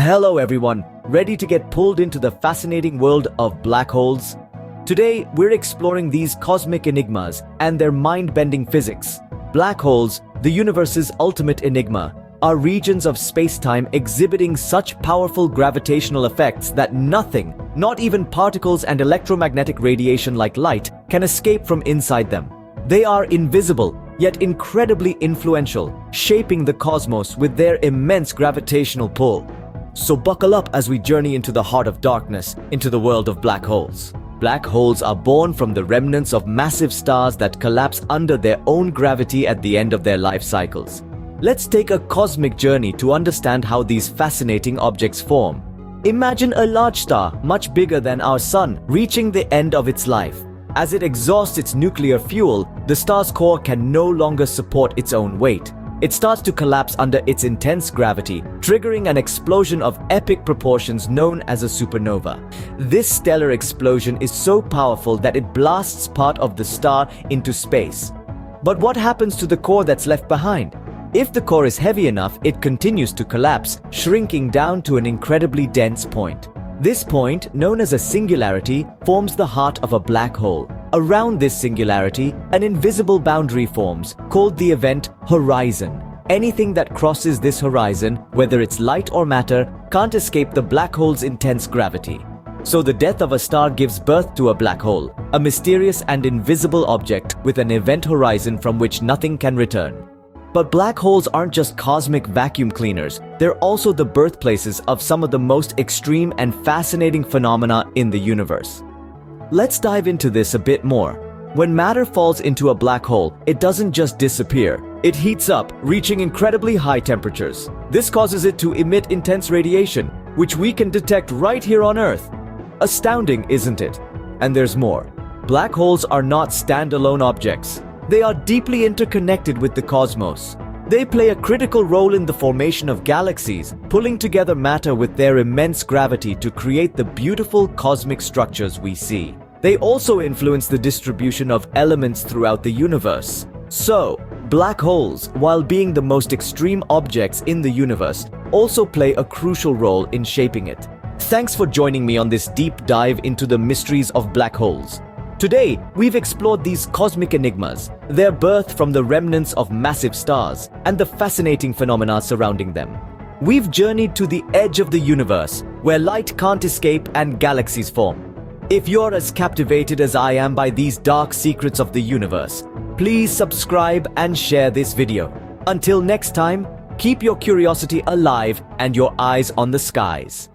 Hello everyone, ready to get pulled into the fascinating world of black holes? Today, we're exploring these cosmic enigmas and their mind-bending physics. Black holes, the universe's ultimate enigma, are regions of space-time exhibiting such powerful gravitational effects that nothing, not even particles and electromagnetic radiation like light, can escape from inside them. They are invisible, yet incredibly influential, shaping the cosmos with their immense gravitational pull. So buckle up as we journey into the heart of darkness, into the world of black holes. Black holes are born from the remnants of massive stars that collapse under their own gravity at the end of their life cycles. Let's take a cosmic journey to understand how these fascinating objects form. Imagine a large star, much bigger than our Sun, reaching the end of its life. As it exhausts its nuclear fuel, the star's core can no longer support its own weight. It starts to collapse under its intense gravity, triggering an explosion of epic proportions known as a supernova. This stellar explosion is so powerful that it blasts part of the star into space. But what happens to the core that's left behind? If the core is heavy enough, it continues to collapse, shrinking down to an incredibly dense point. This point, known as a singularity, forms the heart of a black hole. Around this singularity, an invisible boundary forms, called the event horizon. Anything that crosses this horizon, whether it's light or matter, can't escape the black hole's intense gravity. So the death of a star gives birth to a black hole, a mysterious and invisible object with an event horizon from which nothing can return. But black holes aren't just cosmic vacuum cleaners, they're also the birthplaces of some of the most extreme and fascinating phenomena in the universe. Let's dive into this a bit more. When matter falls into a black hole, it doesn't just disappear. It heats up, reaching incredibly high temperatures. This causes it to emit intense radiation, which we can detect right here on Earth. Astounding, isn't it? And there's more. Black holes are not standalone objects. They are deeply interconnected with the cosmos. They play a critical role in the formation of galaxies, pulling together matter with their immense gravity to create the beautiful cosmic structures we see. They also influence the distribution of elements throughout the universe. So, black holes, while being the most extreme objects in the universe, also play a crucial role in shaping it. Thanks for joining me on this deep dive into the mysteries of black holes. Today, we've explored these cosmic enigmas, their birth from the remnants of massive stars, and the fascinating phenomena surrounding them. We've journeyed to the edge of the universe, where light can't escape and galaxies form. If you're as captivated as I am by these dark secrets of the universe, please subscribe and share this video. Until next time, keep your curiosity alive and your eyes on the skies.